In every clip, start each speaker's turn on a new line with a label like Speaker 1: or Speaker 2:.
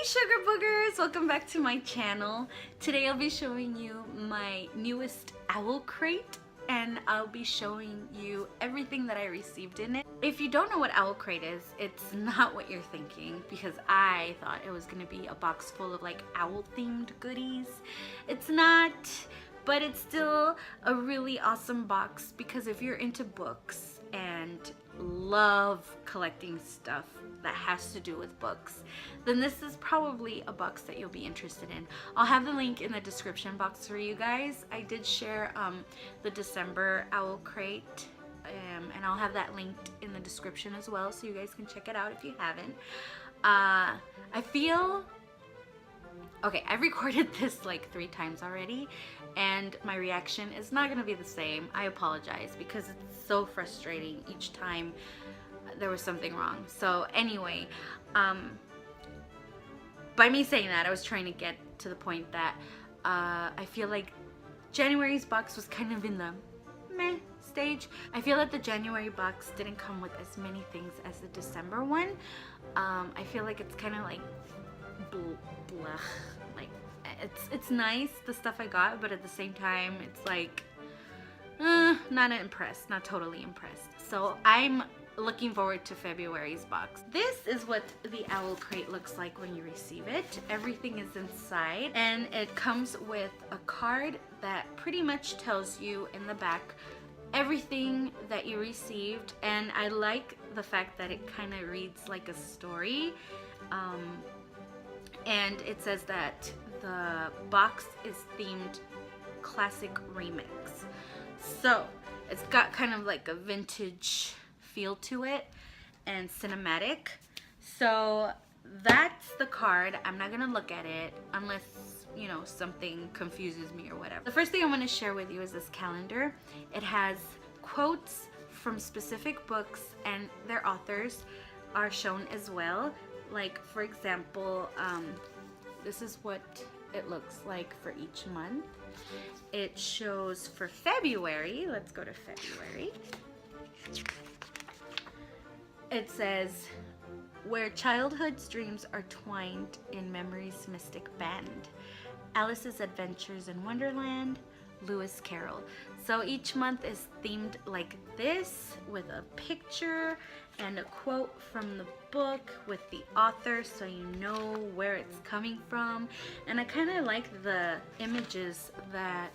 Speaker 1: sugar boogers, welcome back to my channel. Today I'll be showing you my newest OwlCrate and I'll be showing you everything that I received in it. If you don't know what OwlCrate is, it's not what you're thinking, because I thought it was gonna be a box full of like owl themed goodies. It's not, but it's still a really awesome box, because if you're into books and love collecting stuff that has to do with books, then this is probably a box that you'll be interested in. I'll have the link in the description box for you guys. I did share the December OwlCrate, and I'll have that linked in the description as well, so you guys can check it out if you haven't. I feel okay, I've recorded this like 3 times already, and my reaction is not gonna be the same. I apologize, because it's so frustrating each time there was something wrong. So anyway, by me saying that, I was trying to get to the point that I feel like January's box was kind of in the meh stage. I feel that the January box didn't come with as many things as the December one. I feel like it's kind of like blah. Like it's nice, the stuff I got, but at the same time it's like not impressed, not totally impressed. So I'm looking forward to February's box. This is what the OwlCrate looks like when you receive it. Everything is inside, and it comes with a card that pretty much tells you in the back everything that you received, and I like the fact that it kind of reads like a story. And it says that the box is themed classic remix. So it's got kind of like a vintage feel to it and cinematic. So that's the card. I'm not gonna look at it unless, you know, something confuses me or whatever. The first thing I want to share with you is this calendar. It has quotes from specific books, and their authors are shown as well. Like, for example, this is what it looks like for each month. It shows for February. Let's go to February. It says, where childhood's dreams are twined in memory's mystic band. Alice's Adventures in Wonderland, Lewis Carroll. So each month is themed like this, with a picture and a quote from the book with the author, so you know where it's coming from. And I kind of like the images that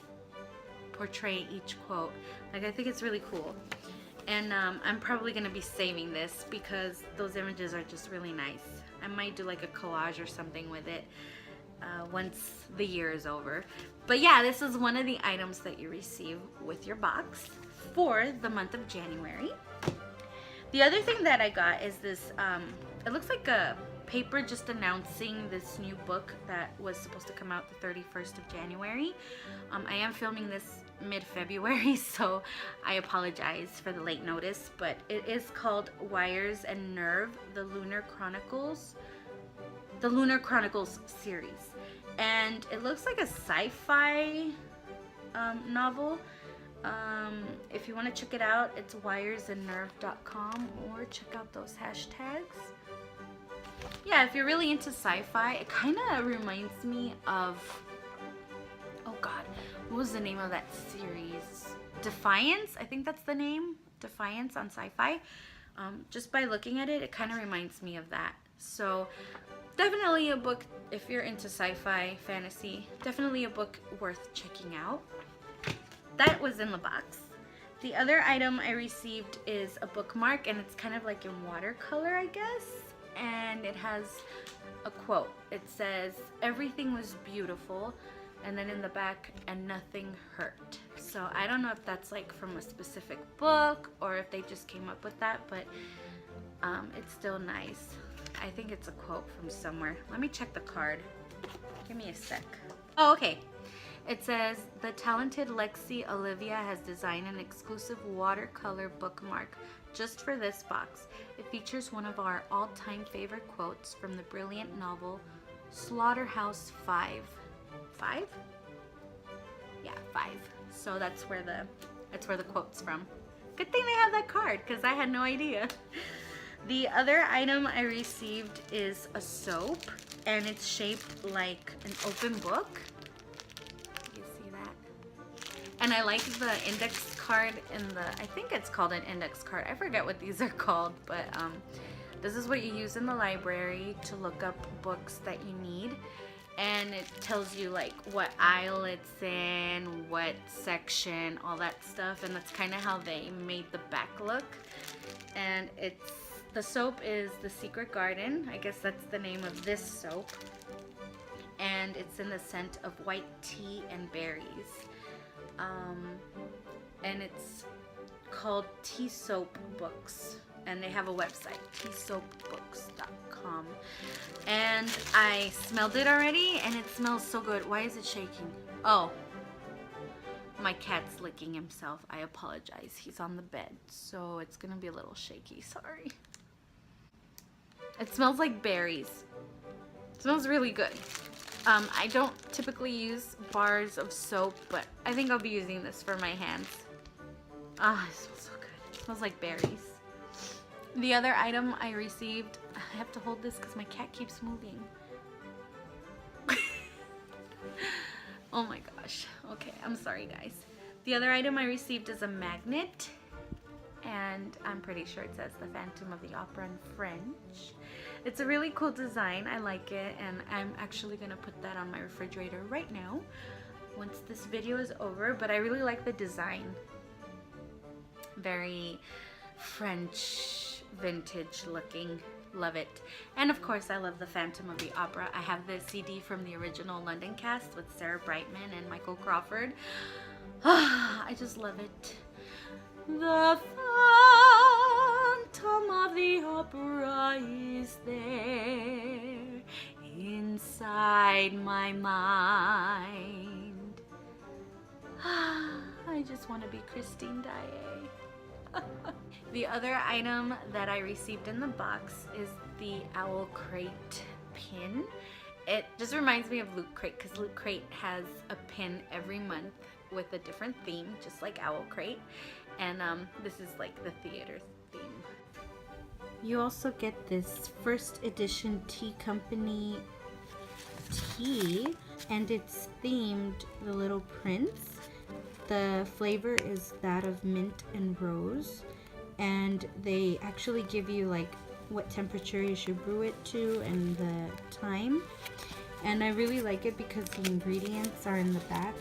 Speaker 1: portray each quote. Like, I think it's really cool. And I'm probably gonna be saving this because those images are just really nice. I might do like a collage or something with it once the year is over. But yeah, this is one of the items that you receive with your box for the month of January. The other thing that I got is this, it looks like a paper just announcing this new book that was supposed to come out the 31st of January. I am filming this mid-February, so I apologize for the late notice, but it is called Wires and Nerve, the Lunar Chronicles series. And it looks like a sci-fi novel. If you want to check it out, it's wiresandnerve.com, or check out those hashtags. Yeah, if you're really into sci-fi, it kind of reminds me of, oh god, what was the name of that series? Defiance, I think that's the name. Defiance on Sci-Fi. Just by looking at it, it kind of reminds me of that. So definitely a book, if you're into sci-fi, fantasy, definitely a book worth checking out. That was in the box. The other item I received is a bookmark, and it's kind of like in watercolor, I guess. And it has a quote. It says, everything was beautiful, and then in the back, and nothing hurt. So I don't know if that's like from a specific book or if they just came up with that, but it's still nice. I think it's a quote from somewhere. Let me check the card. Give me a sec. Oh, okay. It says, the talented Lexi Olivia has designed an exclusive watercolor bookmark just for this box. It features one of our all-time favorite quotes from the brilliant novel Slaughterhouse 5. 5? Yeah, 5. So that's where the quote's from. Good thing they have that card, because I had no idea. The other item I received is a soap. and it's shaped like an open book. You see that? And I like the index card in the, I think it's called an index card. I forget what these are called, but this is what you use in the library to look up books that you need. And it tells you like what aisle it's in, what section, all that stuff. And that's kind of how they made the back look. And the soap is The Secret Garden. I guess that's the name of this soap. And it's in the scent of white tea and berries. And it's called Tea Soap Books. And they have a website, teasoapbooks.com. And I smelled it already, and it smells so good. Why is it shaking? Oh, my cat's licking himself. I apologize. He's on the bed, so it's gonna be a little shaky. Sorry. It smells like berries. It smells really good. I don't typically use bars of soap, but I think I'll be using this for my hands. Ah, it smells so good. It smells like berries. The other item I received, I have to hold this because my cat keeps moving. Oh my gosh. Okay, I'm sorry guys. The other item I received is a magnet, and I'm pretty sure it says the Phantom of the Opera in French. It's a really cool design. I like it, and I'm actually gonna put that on my refrigerator right now once this video is over, but I really like the design. Very French vintage looking. Love it. And of course I love the Phantom of the Opera. I have the CD from the original London cast with Sarah Brightman and Michael Crawford. I just love it. The Phantom of the Opera is there inside my mind. I just want to be Christine Daae. The other item that I received in the box is the OwlCrate pin. It just reminds me of OwlCrate because OwlCrate has a pin every month with a different theme, just like OwlCrate. And this is like the theater theme. You also get this first edition Tea Company tea, and it's themed The Little Prince. The flavor is that of mint and rose, and they actually give you like what temperature you should brew it to and the time. And I really like it because the ingredients are in the back,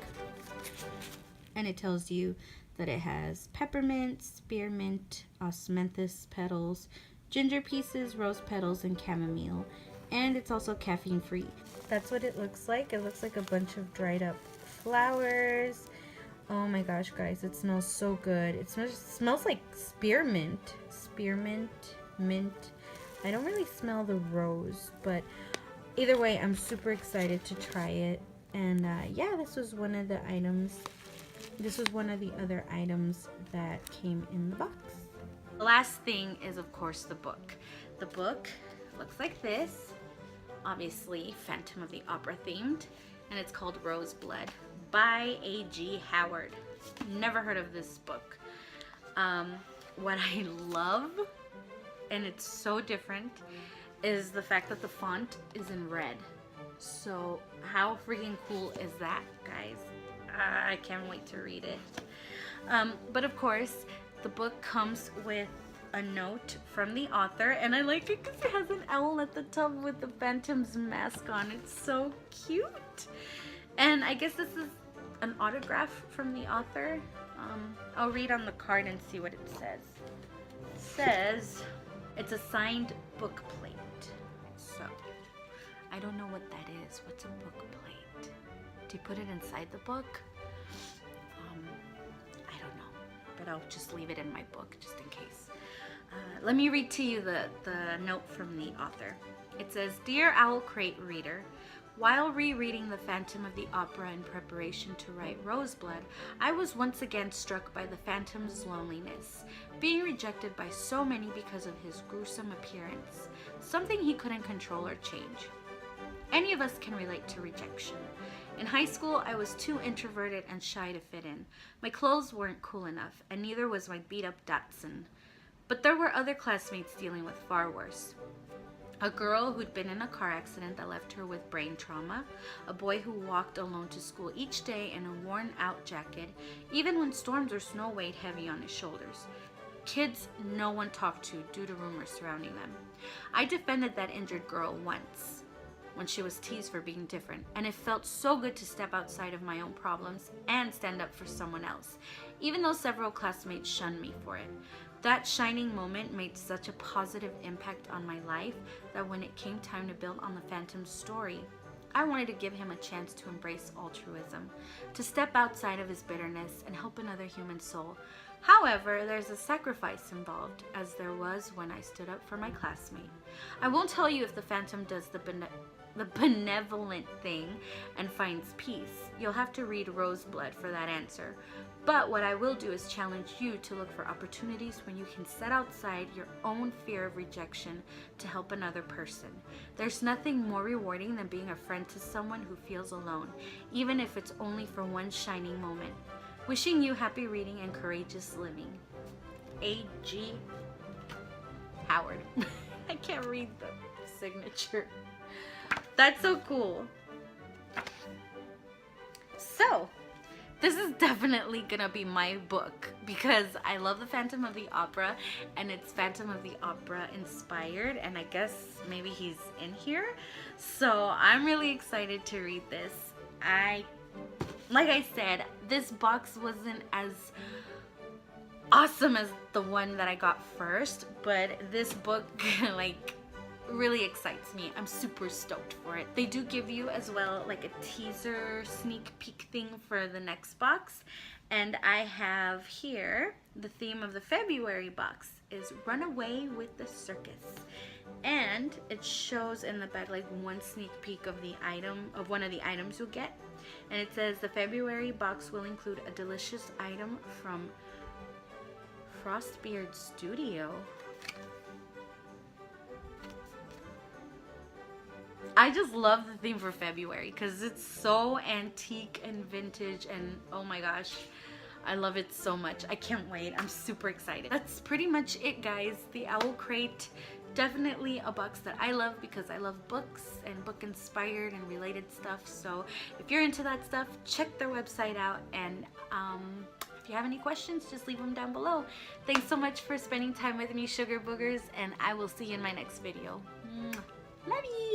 Speaker 1: and it tells you that it has peppermint, spearmint, osmanthus petals, ginger pieces, rose petals, and chamomile. And it's also caffeine free. That's what it looks like. It looks like a bunch of dried up flowers. Oh my gosh, guys, it smells so good. It smells like spearmint, mint. I don't really smell the rose, but either way, I'm super excited to try it. And yeah, this was one of the items. This was one of the other items that came in the box. The last thing is, of course, the book. The book looks like this. Obviously, Phantom of the Opera themed, and it's called Roseblood by A.G. Howard. Never heard of this book. What I love, and it's so different, is the fact that the font is in red. So how freaking cool is that, guys? I can't wait to read it. But of course, the book comes with a note from the author, and I like it because it has an owl at the top with the Phantom's mask on. It's so cute. And I guess this is an autograph from the author. I'll read on the card and see what it says. It says it's a signed book plate. So I don't know what that is. What's a book plate? Do you put it inside the book? I don't know, but I'll just leave it in my book just in case. Let me read to you the note from the author. It says, "Dear OwlCrate reader, while rereading The Phantom of the Opera in preparation to write Roseblood, I was once again struck by the Phantom's loneliness, being rejected by so many because of his gruesome appearance, something he couldn't control or change. Any of us can relate to rejection. In high school, I was too introverted and shy to fit in. My clothes weren't cool enough, and neither was my beat-up Datsun. But there were other classmates dealing with far worse. a girl who'd been in a car accident that left her with brain trauma, a boy who walked alone to school each day in a worn-out jacket, even when storms or snow weighed heavy on his shoulders. Kids no one talked to due to rumors surrounding them. I defended that injured girl once when she was teased for being different, and it felt so good to step outside of my own problems and stand up for someone else, even though several classmates shunned me for it. That shining moment made such a positive impact on my life that when it came time to build on the Phantom's story, I wanted to give him a chance to embrace altruism, to step outside of his bitterness and help another human soul. However, there's a sacrifice involved, as there was when I stood up for my classmate. I won't tell you if the Phantom does the benevolent thing and finds peace. You'll have to read Roseblood for that answer. But what I will do is challenge you to look for opportunities when you can set outside your own fear of rejection to help another person. There's nothing more rewarding than being a friend to someone who feels alone, even if it's only for one shining moment. Wishing you happy reading and courageous living. A.G. Howard. I can't read the signature. That's so cool. So, this is definitely gonna be my book because I love the Phantom of the Opera and it's Phantom of the Opera inspired, and I guess maybe he's in here. So I'm really excited to read this. Like I said, this box wasn't as awesome as the one that I got first, but this book like really excites me. I'm super stoked for it. They do give you as well like a teaser sneak peek thing for the next box, and I have here the theme of the February box is Run Away with the Circus, and it shows in the back like one sneak peek of the item of one of the items you'll get, and it says the February box will include a delicious item from Frostbeard Studio. I just love the theme for February because it's so antique and vintage, and oh my gosh, I love it so much. I can't wait. I'm super excited. That's pretty much it, guys. The OwlCrate, definitely a box that I love because I love books and book inspired and related stuff. So if you're into that stuff, check their website out, and if you have any questions, just leave them down below. Thanks so much for spending time with me, Sugar Boogers, and I will see you in my next video. Love you!